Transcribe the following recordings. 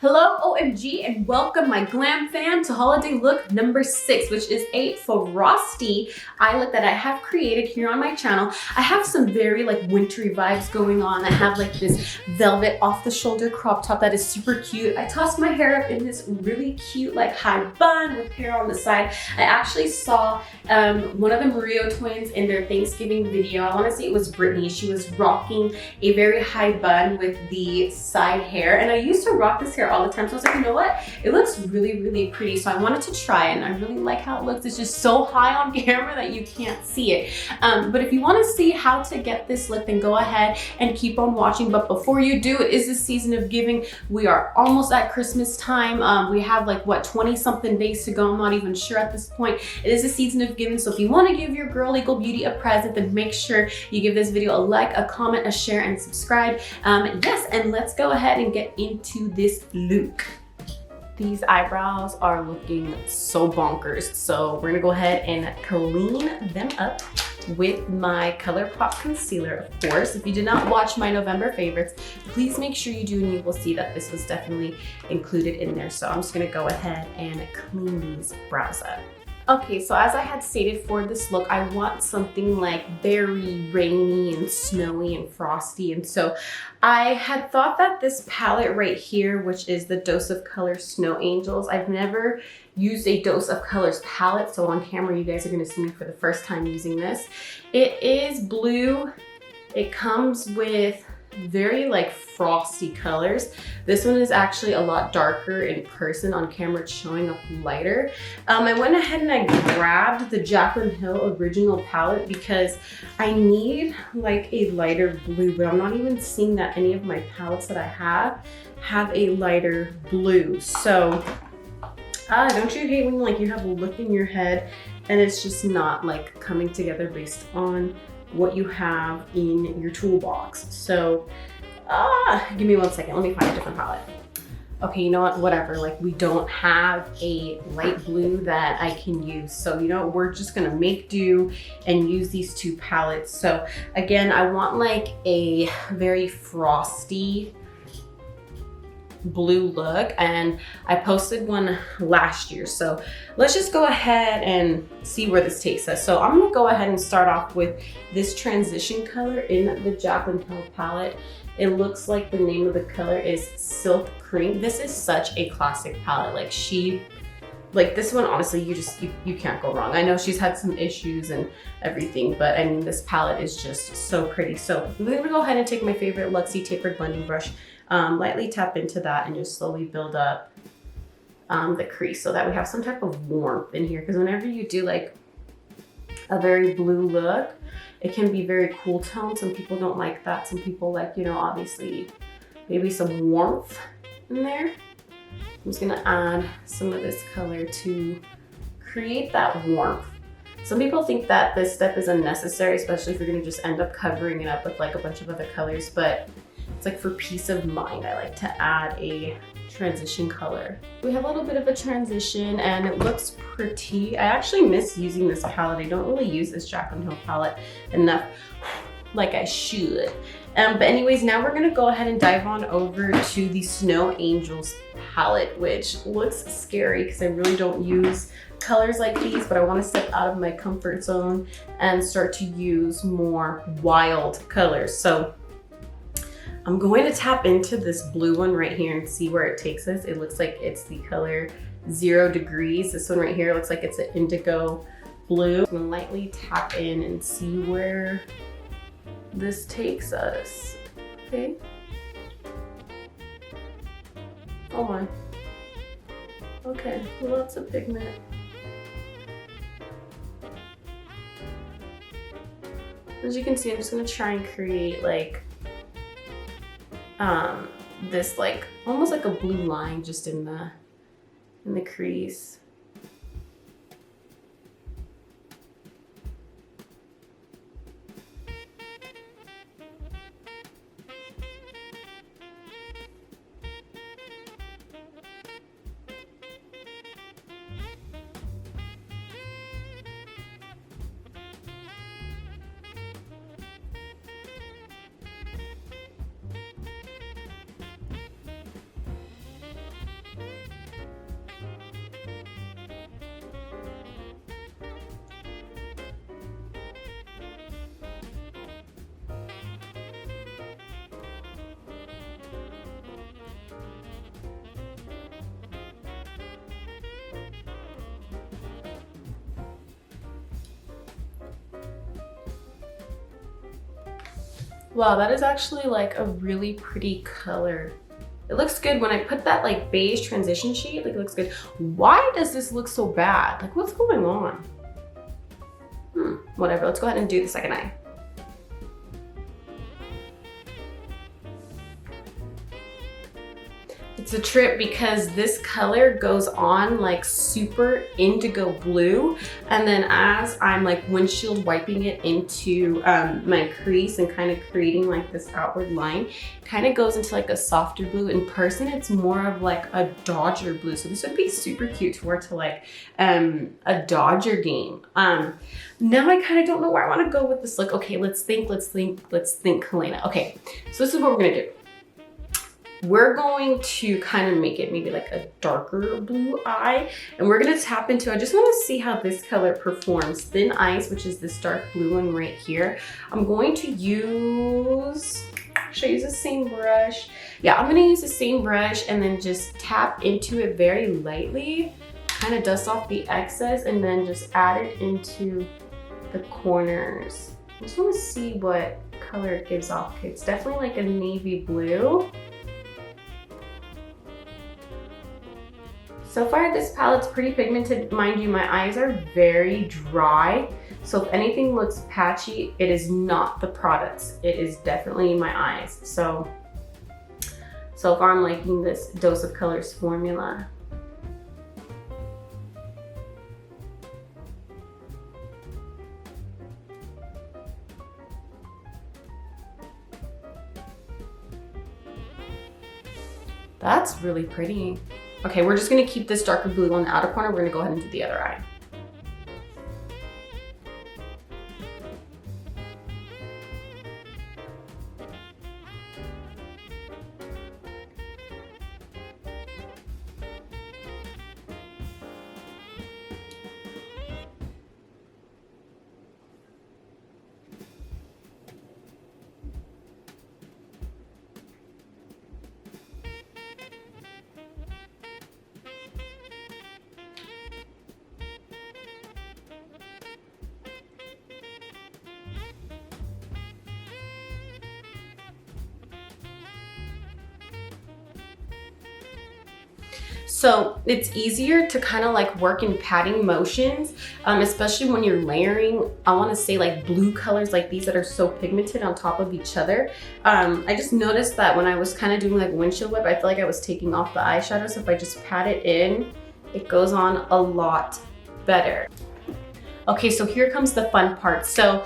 Hello OMG and welcome my glam fam to holiday look number 6, which is a Frosty eye look that I have created here on my channel. I have some very like wintry vibes going on. I have like this velvet off the shoulder crop top that is super cute. I tossed my hair up in this really cute like high bun with hair on the side. I actually saw one of the Mario twins in their Thanksgiving video. I want to say it was Brittany. She was rocking a very high bun with the side hair, and I used to rock this hair all the time, so I was like, you know what, it looks really pretty, so I wanted to try it, and I really like how it looks. It's just so high on camera that you can't see it, but if you want to see how to get this look, then go ahead and keep on watching. But before you do, it is the season of giving. We are almost at Christmas time. We have like what, 20 something days to go. I'm not even sure at this point. It is the season of giving, so if you want to give your girl Legal Beauty a present, then make sure you give this video a like, a comment, a share, and subscribe. Yes, and let's go ahead and get into this look. These eyebrows are looking so bonkers, so we're gonna go ahead and clean them up with my ColourPop concealer, of course. If you did not watch my November favorites, please make sure you do, and you will see that this was definitely included in there. So I'm just gonna go ahead and clean these brows up. Okay, so as I had stated for this look, I want something like very rainy and snowy and frosty. And so I had thought that this palette right here, which is the Dose of Color Snow Angels, I've never used a Dose of Colors palette, so on camera you guys are gonna see me for the first time using this. It is blue. It comes with very like frosty colors. This one is actually a lot darker in person. On camera it's showing up lighter. I went ahead and I grabbed the Jaclyn Hill original palette because I need like a lighter blue, but I'm not even seeing that any of my palettes that I have a lighter blue. So don't you hate when like you have a look in your head and it's just not like coming together based on what you have in your toolbox? So give me 1 second, let me find a different palette. Okay, you know what, whatever, like we don't have a light blue that I can use, so you know, we're just gonna make do and use these two palettes. So again, I want like a very frosty blue look, and I posted one last year, so let's just go ahead and see where this takes us. So I'm gonna go ahead and start off with this transition color in the Jaclyn Hill palette. It looks like the name of the color is Silk Cream. This is such a classic palette. Like this one, honestly, you can't go wrong. I know she's had some issues and everything, but I mean, this palette is just so pretty. So I'm gonna go ahead and take my favorite Luxie tapered blending brush, lightly tap into that and just slowly build up the crease so that we have some type of warmth in here. Because whenever you do like a very blue look, it can be very cool tone. Some people don't like that. Some people like, you know, obviously maybe some warmth in there. I'm just gonna add some of this color to create that warmth. Some people think that this step is unnecessary, especially if you're gonna just end up covering it up with like a bunch of other colors, but it's like for peace of mind, I like to add a transition color. We have a little bit of a transition and it looks pretty. I actually miss using this palette. I don't really use this Jaclyn Hill palette enough like I should. But anyways, now we're gonna go ahead and dive on over to the Snow Angels palette, which looks scary because I really don't use colors like these, but I want to step out of my comfort zone and start to use more wild colors. So I'm going to tap into this blue one right here and see where it takes us. It looks like it's the color 0 Degrees. This one right here looks like it's an indigo blue. I'm gonna lightly tap in and see where this takes us. Okay. Oh my. Okay, lots of pigment. As you can see, I'm just gonna try and create like this like almost like a blue line just in the crease. Wow, that is actually like a really pretty color. It looks good when I put that like beige transition shade, like it looks good. Why does this look so bad? Like what's going on? Whatever, let's go ahead and do the second eye. It's a trip because this color goes on like super indigo blue, and then as I'm like windshield wiping it into my crease and kind of creating like this outward line, kind of goes into like a softer blue. In person, it's more of like a Dodger blue. So this would be super cute to wear to like a Dodger game. Now I kind of don't know where I want to go with this look. Okay, let's think, Helena. Okay, so this is what we're gonna do. We're going to kind of make it maybe like a darker blue eye, and we're gonna tap into, I just wanna see how this color performs. Thin Ice, which is this dark blue one right here. I'm going to use, should I use the same brush? Yeah, I'm gonna use the same brush and then just tap into it very lightly, kind of dust off the excess, and then just add it into the corners. I just wanna see what color it gives off. Okay, it's definitely like a navy blue. So far, this palette's pretty pigmented. Mind you, my eyes are very dry. So if anything looks patchy, it is not the products. It is definitely my eyes. So far I'm liking this Dose of Colors formula. That's really pretty. Okay, we're just gonna keep this darker blue on the outer corner. We're gonna go ahead and do the other eye. So it's easier to kind of like work in patting motions, especially when you're layering, I want to say like blue colors like these that are so pigmented on top of each other. I just noticed that when I was kind of doing like windshield wipe, I feel like I was taking off the eyeshadow. So if I just pat it in, it goes on a lot better. Okay, so here comes the fun part. So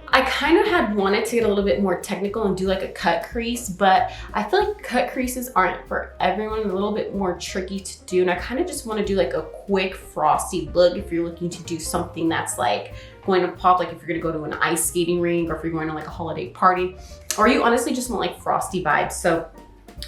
I kind of had wanted to get a little bit more technical and do like a cut crease, but I feel like cut creases aren't for everyone, a little bit more tricky to do. And I kind of just want to do like a quick Frosty look if you're looking to do something that's like going to pop, like if you're going to go to an ice skating rink or if you're going to like a holiday party, or you honestly just want like Frosty vibes. So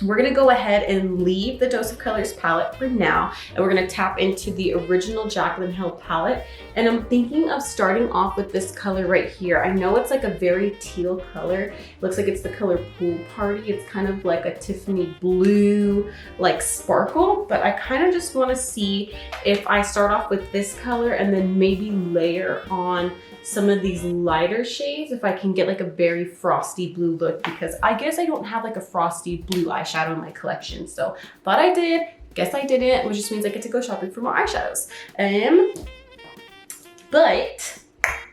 we're gonna go ahead and leave the Dose of Colors palette for now, and we're gonna tap into the original Jaclyn Hill palette. And I'm thinking of starting off with this color right here. I know it's like a very teal color. It looks like it's the color Pool Party. It's kind of like a Tiffany blue, like sparkle, but I kind of just wanna see if I start off with this color and then maybe layer on some of these lighter shades, if I can get like a very frosty blue look, because I guess I don't have like a frosty blue eyeshadow in my collection. So thought I did, guess I didn't, which just means I get to go shopping for more eyeshadows. But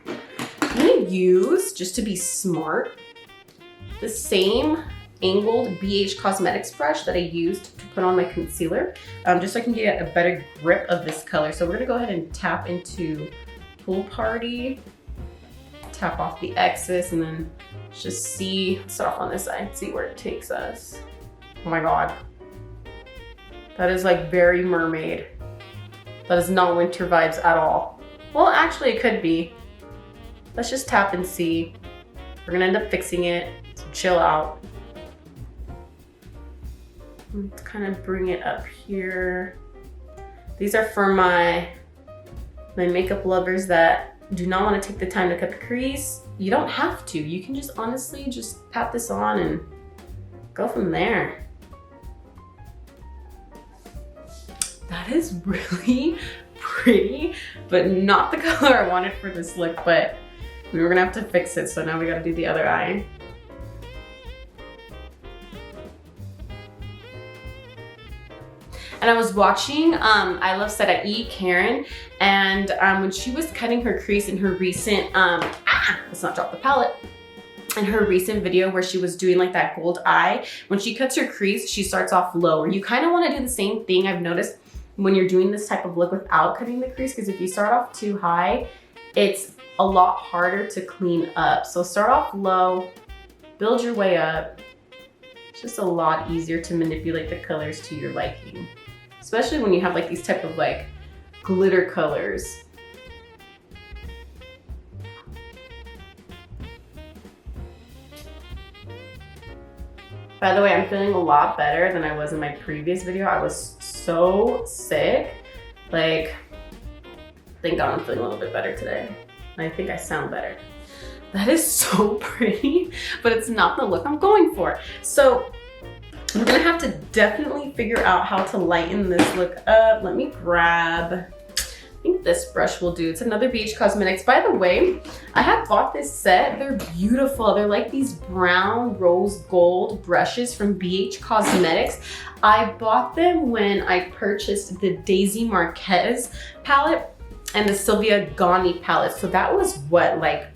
I'm gonna use, just to be smart, the same angled BH Cosmetics brush that I used to put on my concealer, just so I can get a better grip of this color. So we're gonna go ahead and tap into Pool Party, tap off the excess, and then just see, start off on this side, see where it takes us. Oh my God. That is like very mermaid. That is not winter vibes at all. Well, actually it could be. Let's just tap and see. We're gonna end up fixing it, so chill out. Let's kind of bring it up here. These are for my makeup lovers that do not want to take the time to cut the crease. You don't have to. You can just honestly just pat this on and go from there. That is really pretty, but not the color I wanted for this look, but we were gonna have to fix it, so now we gotta do the other eye. And I was watching I Love Set at E, Karen, and when she was cutting her crease in her recent, let's not drop the palette. In her recent video where she was doing like that gold eye, when she cuts her crease, she starts off lower. You kind of want to do the same thing, I've noticed, when you're doing this type of look without cutting the crease, because if you start off too high, it's a lot harder to clean up. So start off low, build your way up. It's just a lot easier to manipulate the colors to your liking, especially when you have like these type of like glitter colors. By the way, I'm feeling a lot better than I was in my previous video. I was so sick. Like, thank God I'm feeling a little bit better today. I think I sound better. That is so pretty, but it's not the look I'm going for. So I'm gonna have to definitely figure out how to lighten this look up. Let me grab, I think this brush will do. It's another BH Cosmetics. By the way, I have bought this set. They're beautiful. They're like these brown rose gold brushes from BH Cosmetics. I bought them when I purchased the Daisy Marquez palette and the Sylvia Gani palette. So that was what, like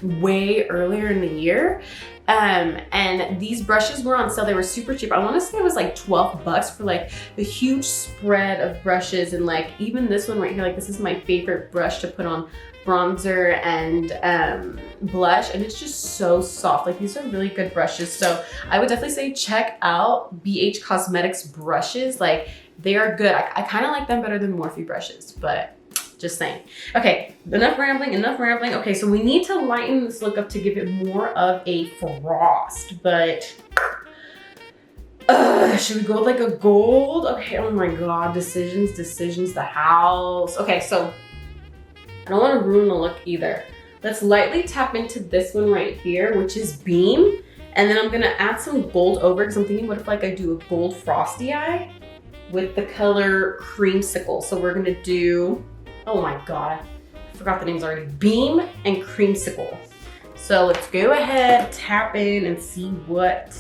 way earlier in the year. And these brushes were on sale. They were super cheap. I want to say it was like 12 bucks for like the huge spread of brushes. And like even this one right here, like this is my favorite brush to put on bronzer and blush, and it's just so soft. Like these are really good brushes. So I would definitely say check out BH Cosmetics brushes. Like they are good. I kind of like them better than Morphe brushes, but just saying. Okay, enough rambling, enough rambling. Okay, so we need to lighten this look up to give it more of a frost, but should we go with like a gold? Okay, oh my God, decisions, the house. Okay, so I don't want to ruin the look either. Let's lightly tap into this one right here, which is Beam. And then I'm gonna add some gold over, because I'm thinking what if like I do a gold frosty eye with the color Creamsicle. So we're gonna do, oh my God, I forgot the names already. Beam and Creamsicle. So let's go ahead, tap in and see what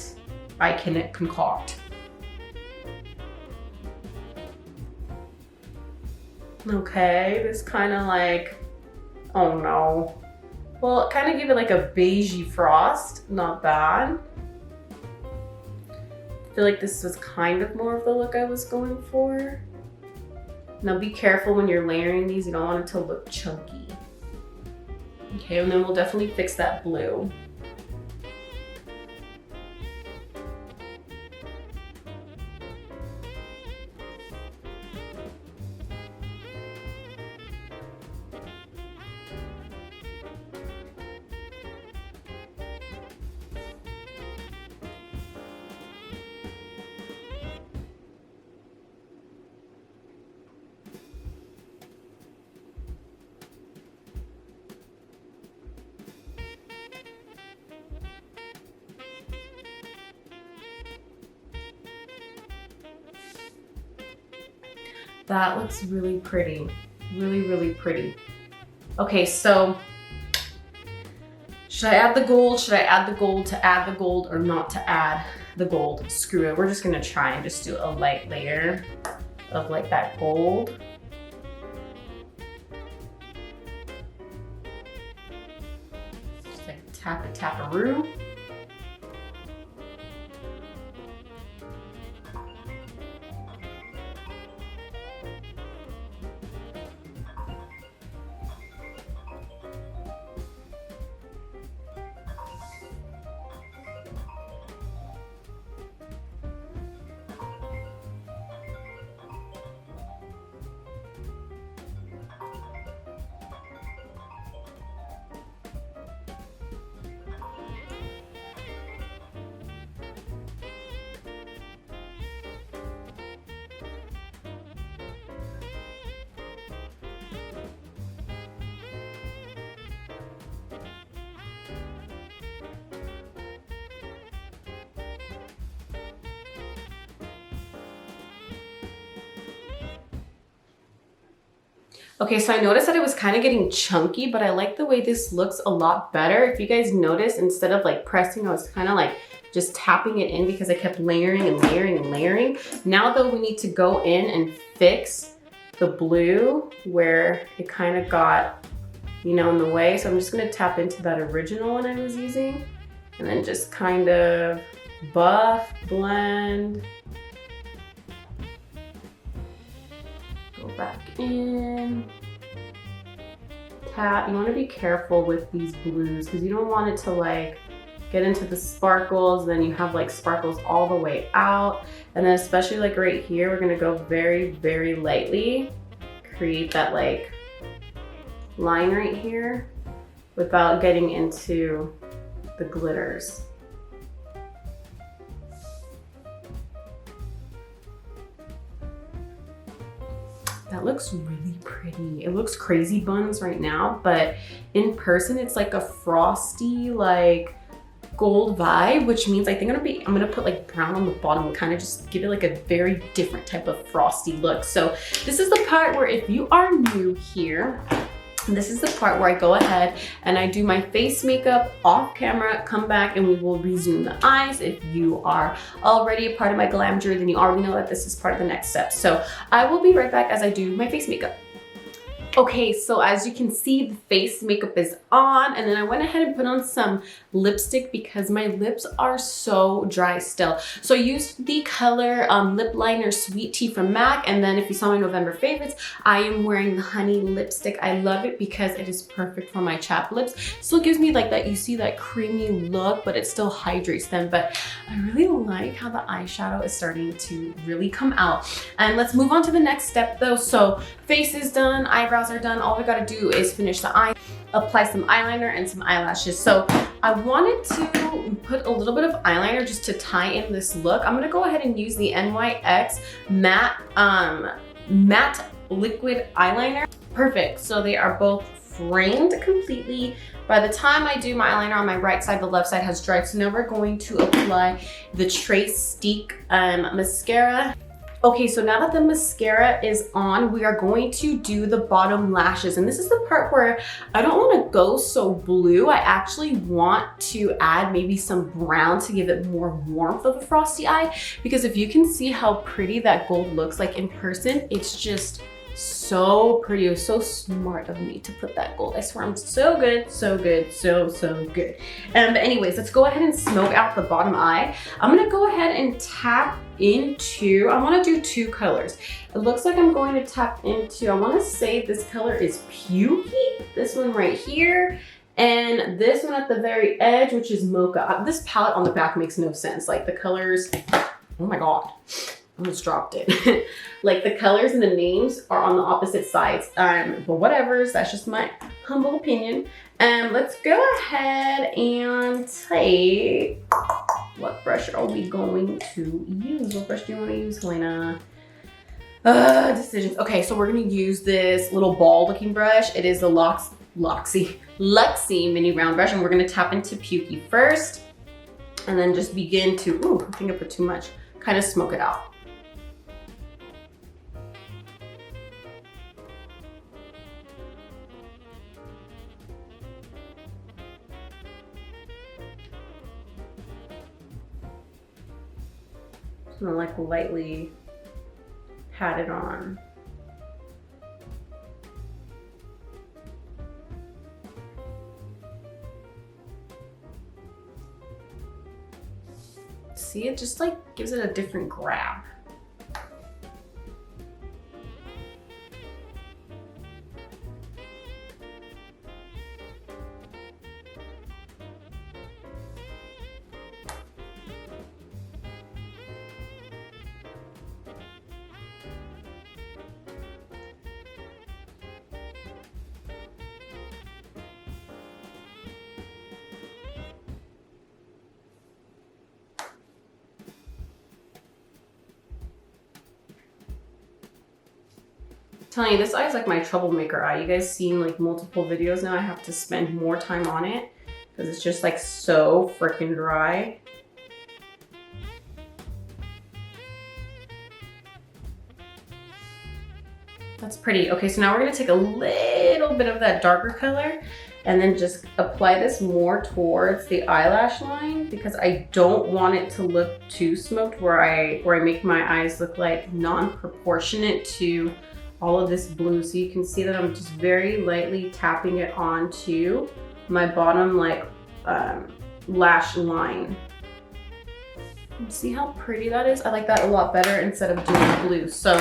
I can concoct. Okay, this kind of like, oh no. Well, kind of give it like a beigey frost, not bad. I feel like this was kind of more of the look I was going for. Now be careful when you're layering these, you don't want it to look chunky. Okay, and then we'll definitely fix that blue. That looks really pretty, really, really pretty. Okay, so should I add the gold? Should I add the gold to add the gold or not to add the gold? Screw it, we're just gonna try and just do a light layer of like that gold. Just like tap-a-tap-a-roo. Okay, so I noticed that it was kind of getting chunky, but I like the way this looks a lot better. If you guys notice, instead of like pressing, I was kind of like just tapping it in because I kept layering and layering and layering. Now though, we need to go in and fix the blue where it kind of got, you know, in the way. So I'm just gonna tap into that original one I was using and then just kind of buff, blend, go back in, tap. You wanna be careful with these blues because you don't want it to like get into the sparkles, then you have like sparkles all the way out. And then especially like right here, we're gonna go very, very lightly, create that like line right here without getting into the glitters. That looks really pretty. It looks crazy buns right now, but in person it's like a frosty, like gold vibe, which means I think I'm gonna put like brown on the bottom and kind of just give it like a very different type of frosty look. So this is the part where if you are new here, this is the part where I go ahead and I do my face makeup off camera, come back and we will resume the eyes. If you are already a part of my glam journey, then you already know that this is part of the next step. So I will be right back as I do my face makeup. Okay, so as you can see, the face makeup is on, and then I went ahead and put on some lipstick because my lips are so dry still. So I used the color lip liner Sweet Tea from MAC, and then if you saw my November favorites, I am wearing the honey lipstick. I love it because it is perfect for my chapped lips. Still gives me like that, you see that creamy look, but it still hydrates them. But I really like how the eyeshadow is starting to really come out. And let's move on to the next step though. So face is done, eyebrows are done. All we gotta do is finish the eye, apply some eyeliner and some eyelashes. So I wanted to put a little bit of eyeliner just to tie in this look. I'm gonna go ahead and use the NYX matte liquid eyeliner. Perfect, so they are both framed completely. By the time I do my eyeliner on my right side, the left side has dried. So now we're going to apply the Trace Stick mascara. Okay, so now that the mascara is on, we are going to do the bottom lashes. And this is the part where I don't want to go so blue. I actually want to add maybe some brown to give it more warmth of a frosty eye. Because if you can see how pretty that gold looks like in person, it's just so pretty. It was so smart of me to put that gold. I swear I'm so good, so good, so good. But anyways, let's go ahead and smoke out the bottom eye. I'm gonna go ahead and tap into, I wanna do two colors. It looks like I'm going to tap into, I wanna say this color is Pukey, this one right here, and this one at the very edge, which is Mocha. This palette on the back makes no sense. Like the colors, oh my God. I almost dropped it. Like the colors and the names are on the opposite sides. But whatever, that's just my humble opinion. Let's go ahead and take, what brush are we going to use? What brush do you want to use, Helena? Decisions. Okay, so we're gonna use this little ball looking brush. It is the Luxie mini round brush, and we're gonna tap into Pukey first, and then just begin to, ooh, I think I put too much, kind of smoke it out. I'm gonna like lightly pat it on. See, it just like gives it a different grab. Telling you, this eye is like my troublemaker eye. You guys seen like multiple videos now. I have to spend more time on it because it's just like so freaking dry. That's pretty. Okay, so now we're gonna take a little bit of that darker color and then just apply this more towards the eyelash line because I don't want it to look too smoked where I make my eyes look like non-proportionate to all of this blue. So you can see that I'm just very lightly tapping it onto my bottom like lash line. See how pretty that is? I like that a lot better instead of doing blue. So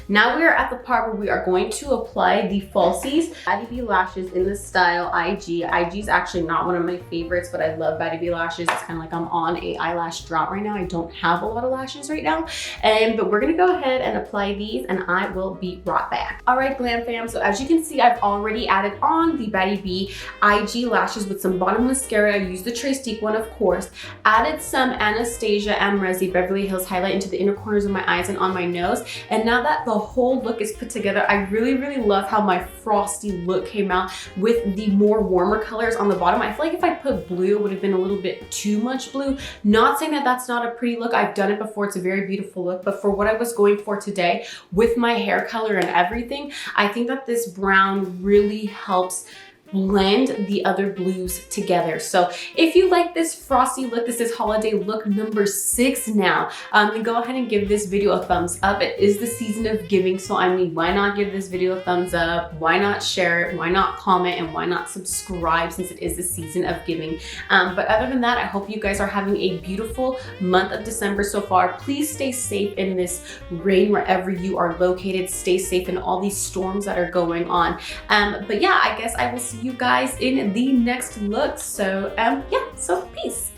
now we are at the part where we are going to apply the falsies. Batty B lashes in the style IG. IG is actually not one of my favorites, but I love Batty B lashes. It's kind of like I'm on a eyelash drought right now. I don't have a lot of lashes right now. But we're gonna go ahead and apply these and I will be right back. All right, Glam Fam. So as you can see, I've already added on the Batty B IG lashes with some bottom mascara. I used the Trace one, of course. Added some Anastasia Amrezi Beverly Hills highlight into the inner corners of my eyes and on my nose. And now that the whole look is put together, I really love how my Frosty look came out with the more warmer colors on the bottom. I feel like if I put blue, it would have been a little bit too much blue. Not saying that that's not a pretty look. I've done it before. It's a very beautiful look. But for what I was going for today with my hair color and everything, I think that this brown really helps blend the other blues together. So if you like this Frosty look, this is holiday look number 6 now, then go ahead and give this video a thumbs up. It is the season of giving, so I mean, why not give this video a thumbs up? Why not share it? Why not comment? And why not subscribe since it is the season of giving? But other than that, I hope you guys are having a beautiful month of December so far. Please stay safe in this rain wherever you are located. Stay safe in all these storms that are going on. But yeah, I guess I will see you guys in the next look. So yeah, so peace.